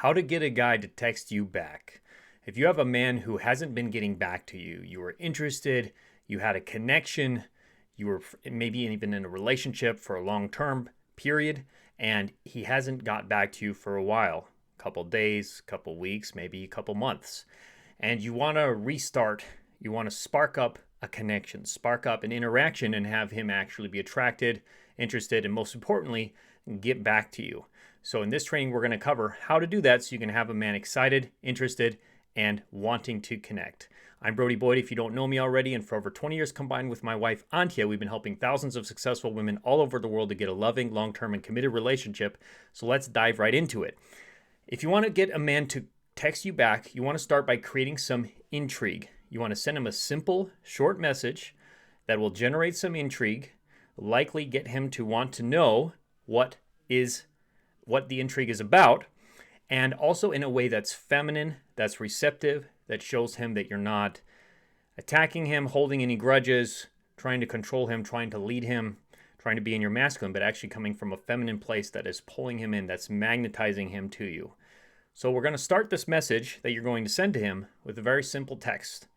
How to get a guy to text you back. If you have a man who hasn't been getting back to you, you were interested, you had a connection, you were maybe even in a relationship for a long-term period, and he hasn't got back to you for a while, a couple days, couple weeks, maybe a couple months, and you want to restart, you want to spark up a connection, spark up an interaction, and have him actually be attracted, interested, and most importantly, get back to you. So in this training, we're going to cover how to do that so you can have a man excited, interested, and wanting to connect. I'm Brody Boyd, if you don't know me already, and for over 20 years combined with my wife, Antia, we've been helping thousands of successful women all over the world to get a loving, long-term, and committed relationship. So let's dive right into it. If you want to get a man to text you back, you want to start by creating some intrigue. You want to send him a simple, short message that will generate some intrigue, likely get him to want to know what the intrigue is about, and also in a way that's feminine, that's receptive, that shows him that you're not attacking him, holding any grudges, trying to control him, trying to lead him, trying to be in your masculine, but actually coming from a feminine place that is pulling him in, that's magnetizing him to you. So we're going to start this message that you're going to send to him with a very simple text,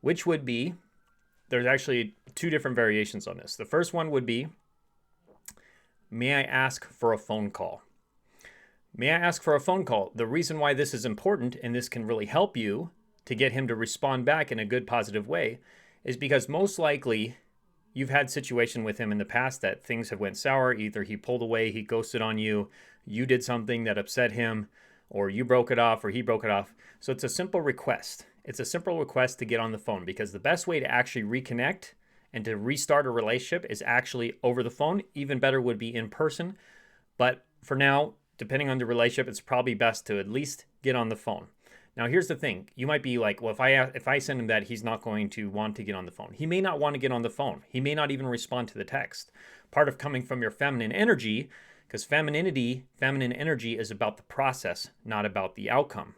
which would be, there's actually two different variations on this. The first one would be, may I ask for a phone call? May I ask for a phone call? The reason why this is important, and this can really help you to get him to respond back in a good, positive way, is because most likely you've had situation with him in the past that things have went sour. Either he pulled away, he ghosted on you, you did something that upset him, or you broke it off, or he broke it off. So it's a simple request. It's a simple request to get on the phone, because the best way to actually reconnect and to restart a relationship is actually over the phone. Even better would be in person. But for now, depending on the relationship, it's probably best to at least get on the phone. Now, here's the thing. You might be like, well, if I send him that, he's not going to want to get on the phone. He may not want to get on the phone. He may not even respond to the text. Part of coming from your feminine energy, because feminine energy is about the process, not about the outcome.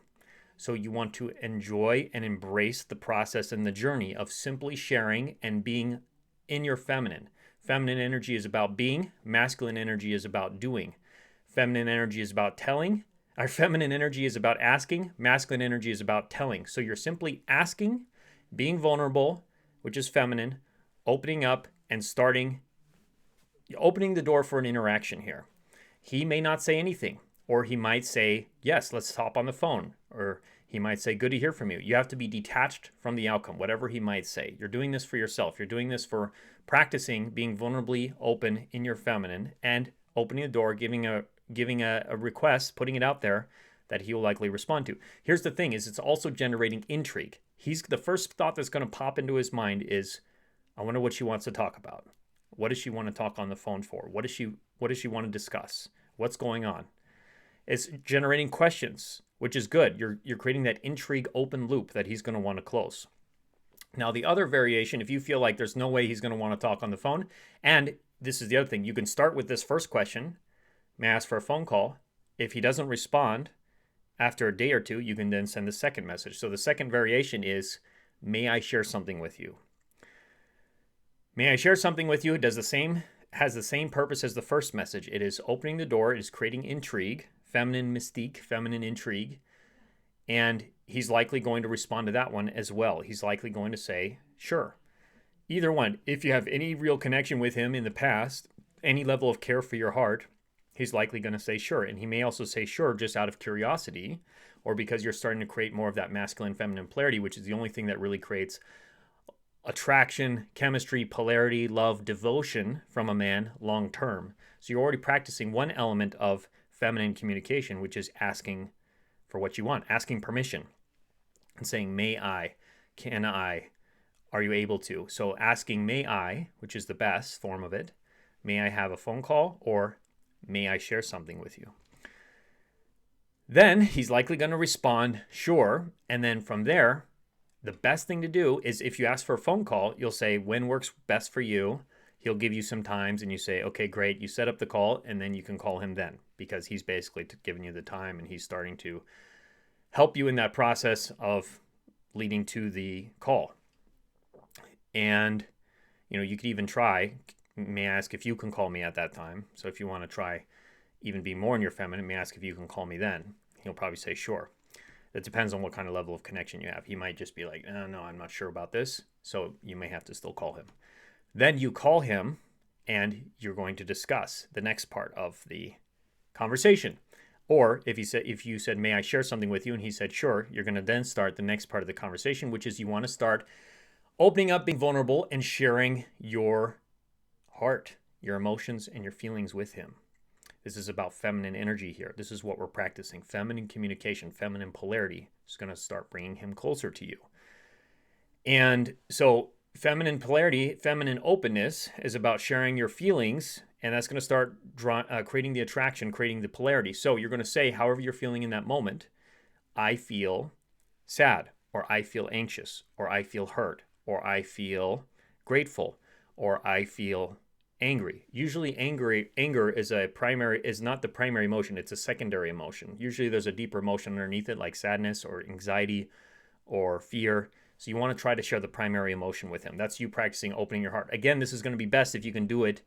So you want to enjoy and embrace the process and the journey of simply sharing and being in your feminine. Feminine energy is about being. Masculine energy is about doing. Feminine energy is about telling. Our feminine energy is about asking. Masculine energy is about telling. So you're simply asking, being vulnerable, which is feminine, opening up and opening the door for an interaction here. He may not say anything, or he might say, yes, let's hop on the phone, or he might say, good to hear from you. You have to be detached from the outcome, whatever he might say. You're doing this for yourself. You're doing this for practicing being vulnerably open in your feminine and opening the door, giving a request, putting it out there that he will likely respond to. Here's the thing, is it's also generating intrigue. The first thought that's going to pop into his mind is, I wonder what she wants to talk about. What does she want to talk on the phone for? What does she want to discuss? What's going on? It's generating questions, which is good. You're creating that intrigue open loop that he's going to want to close. Now, the other variation, if you feel like there's no way he's going to want to talk on the phone, and this is the other thing, you can start with this first question, may I ask for a phone call? If he doesn't respond after a day or two, you can then send the second message. So the second variation is, may I share something with you? May I share something with you? It has the same purpose as the first message. It is opening the door. It is creating intrigue, feminine mystique, feminine intrigue. And he's likely going to respond to that one as well. He's likely going to say, sure. Either one. If you have any real connection with him in the past, any level of care for your heart, he's likely going to say sure. And he may also say sure just out of curiosity, or because you're starting to create more of that masculine feminine polarity, which is the only thing that really creates attraction, chemistry, polarity, love, devotion from a man long term. So you're already practicing one element of feminine communication, which is asking for what you want, asking permission and saying, may I, can I, are you able to? So asking may I, which is the best form of it, may I have a phone call, or may I share something with you? Then he's likely going to respond, sure. And then from there, the best thing to do is, if you ask for a phone call, you'll say, when works best for you? He'll give you some times and you say, okay, great. You set up the call and then you can call him then, because he's basically giving you the time and he's starting to help you in that process of leading to the call. And, you could even try, may I ask if you can call me at that time? So if you want to try even be more in your feminine, may I ask if you can call me then? He'll probably say, sure. It depends on what kind of level of connection you have. He might just be like, no, I'm not sure about this. So you may have to still call him. Then you call him and you're going to discuss the next part of the conversation. Or if you said, may I share something with you? And he said, sure, you're going to then start the next part of the conversation, which is you want to start opening up, being vulnerable, and sharing your heart, your emotions, and your feelings with him. This is about feminine energy here. This is what we're practicing. Feminine communication, feminine polarity is going to start bringing him closer to you. And so feminine polarity, feminine openness is about sharing your feelings, and that's going to start creating the attraction, creating the polarity. So you're going to say, however you're feeling in that moment, I feel sad, or I feel anxious, or I feel hurt, or I feel grateful, or I feel angry. Usually anger is not the primary emotion, it's a secondary emotion. Usually there's a deeper emotion underneath it, like sadness or anxiety or fear. So you want to try to share the primary emotion with him. That's you practicing opening your heart. Again, this is going to be best if you can do it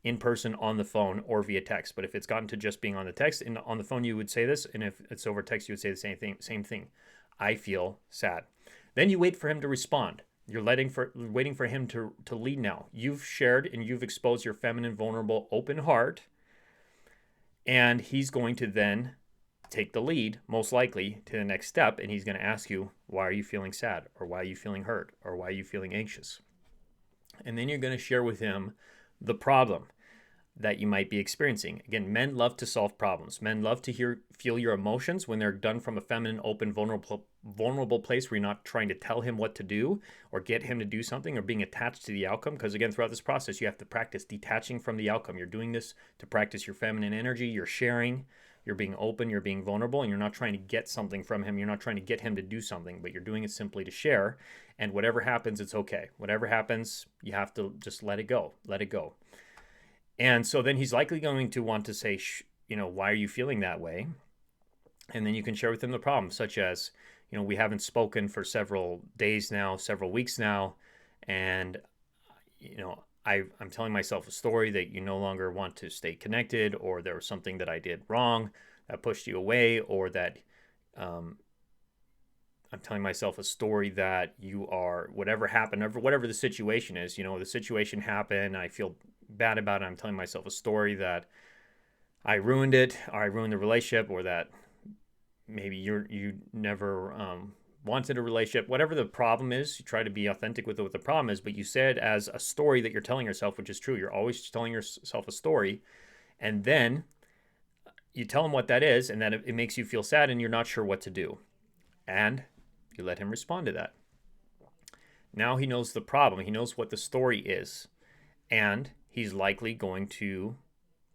in person, on the phone, or via text. But if it's gotten to just being on the text, and on the phone you would say this, and if it's over text you would say the same thing. I feel sad. Then you wait for him to respond. You're waiting for him to lead now. You've shared and you've exposed your feminine, vulnerable, open heart. And he's going to then take the lead, most likely, to the next step. And he's going to ask you, why are you feeling sad? Or why are you feeling hurt? Or why are you feeling anxious? And then you're going to share with him the problem that you might be experiencing. Again, men love to solve problems. Men love to feel your emotions when they're done from a feminine, open, vulnerable place where you're not trying to tell him what to do or get him to do something or being attached to the outcome. Because again, throughout this process, you have to practice detaching from the outcome. You're doing this to practice your feminine energy. You're sharing, you're being open, you're being vulnerable, and you're not trying to get something from him. You're not trying to get him to do something, but you're doing it simply to share. And whatever happens, it's okay. Whatever happens, you have to just let it go. Let it go. And so then he's likely going to want to say, why are you feeling that way? And then you can share with him the problem, such as, we haven't spoken for several days now, several weeks now. And, I'm telling myself a story that you no longer want to stay connected, or there was something that I did wrong that pushed you away, or that I'm telling myself a story that you are, whatever happened, whatever the situation is, the situation happened, I feel bad about it. I'm telling myself a story that I ruined it, or I ruined the relationship, or that maybe you never wanted a relationship. Whatever the problem is, you try to be authentic with what the problem is, but you say it as a story that you're telling yourself, which is true. You're always telling yourself a story, and then you tell him what that is, and that it makes you feel sad, and you're not sure what to do. And you let him respond to that. Now he knows the problem. He knows what the story is. And he's likely going to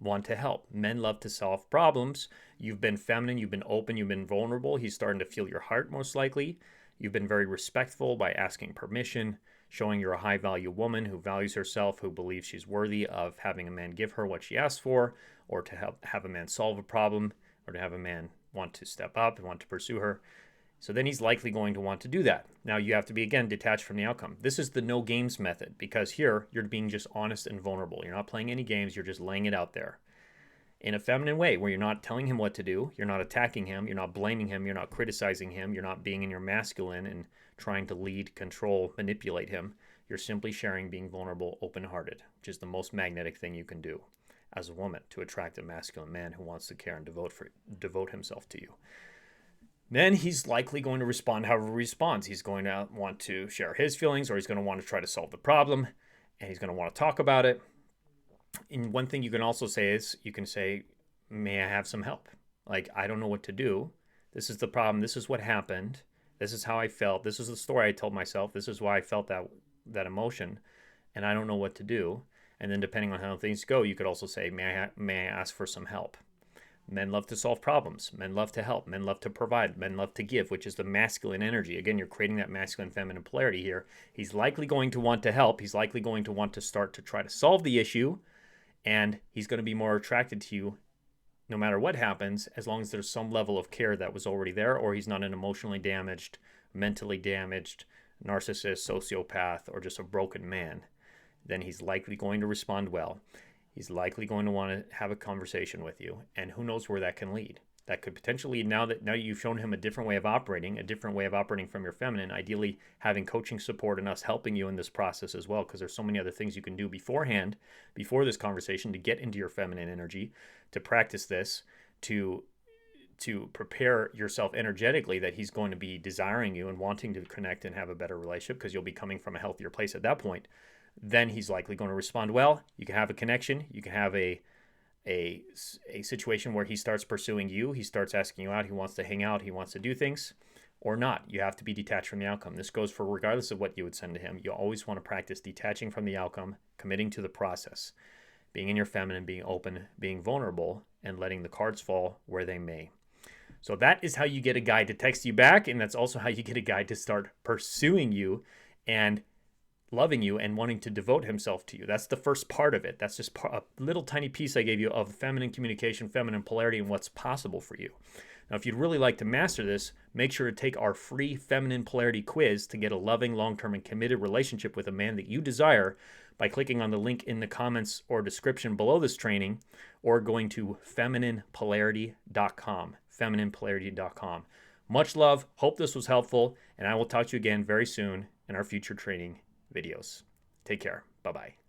want to help. Men love to solve problems. You've been feminine, you've been open, you've been vulnerable. He's starting to feel your heart, most likely. You've been very respectful by asking permission, showing you're a high-value woman who values herself, who believes she's worthy of having a man give her what she asks for, or to have a man solve a problem, or to have a man want to step up and want to pursue her. So then he's likely going to want to do that. Now you have to be, again, detached from the outcome. This is the no games method, because here you're being just honest and vulnerable. You're not playing any games. You're just laying it out there in a feminine way, where you're not telling him what to do. You're not attacking him. You're not blaming him. You're not criticizing him. You're not being in your masculine and trying to lead, control, manipulate him. You're simply sharing, being vulnerable, open-hearted, which is the most magnetic thing you can do as a woman to attract a masculine man who wants to care and devote himself to you. Then he's likely going to respond however he responds. He's going to want to share his feelings, or he's going to want to try to solve the problem, and he's going to want to talk about it. And one thing you can also say is, you can say, may I have some help? Like, I don't know what to do. This is the problem. This is what happened. This is how I felt. This is the story I told myself. This is why I felt that emotion, and I don't know what to do. And then depending on how things go, you could also say, may I ask for some help? Men love to solve problems. Men love to help. Men love to provide. Men love to give, which is the masculine energy. Again, you're creating that masculine feminine polarity here. He's likely going to want to help. He's likely going to want to start to try to solve the issue. And he's going to be more attracted to you no matter what happens, as long as there's some level of care that was already there, or he's not an emotionally damaged, mentally damaged, narcissist, sociopath, or just a broken man. Then he's likely going to respond well. He's likely going to want to have a conversation with you, and who knows where that can lead. that could potentially, now you've shown him a different way of operating from your feminine, ideally having coaching support and us helping you in this process as well, because there's so many other things you can do beforehand, before this conversation, to get into your feminine energy, to practice this, to prepare yourself energetically that he's going to be desiring you and wanting to connect and have a better relationship, because you'll be coming from a healthier place at that point. Then he's likely going to respond well. You can have a connection. You can have a situation where he starts pursuing you. He starts asking you out. He wants to hang out. He wants to do things, or not. You have to be detached from the outcome. This goes for regardless of what you would send to him. You always want to practice detaching from the outcome, committing to the process, being in your feminine, being open, being vulnerable, and letting the cards fall where they may. So that is how you get a guy to text you back, and that's also how you get a guy to start pursuing you and loving you and wanting to devote himself to you. That's the first part of it. That's just a little tiny piece I gave you of feminine communication, feminine polarity, and what's possible for you. Now, if you'd really like to master this, make sure to take our free feminine polarity quiz to get a loving, long-term, and committed relationship with a man that you desire by clicking on the link in the comments or description below this training, or going to femininepolarity.com, femininepolarity.com. Much love. Hope this was helpful, and I will talk to you again very soon in our future training videos. Take care. Bye-bye.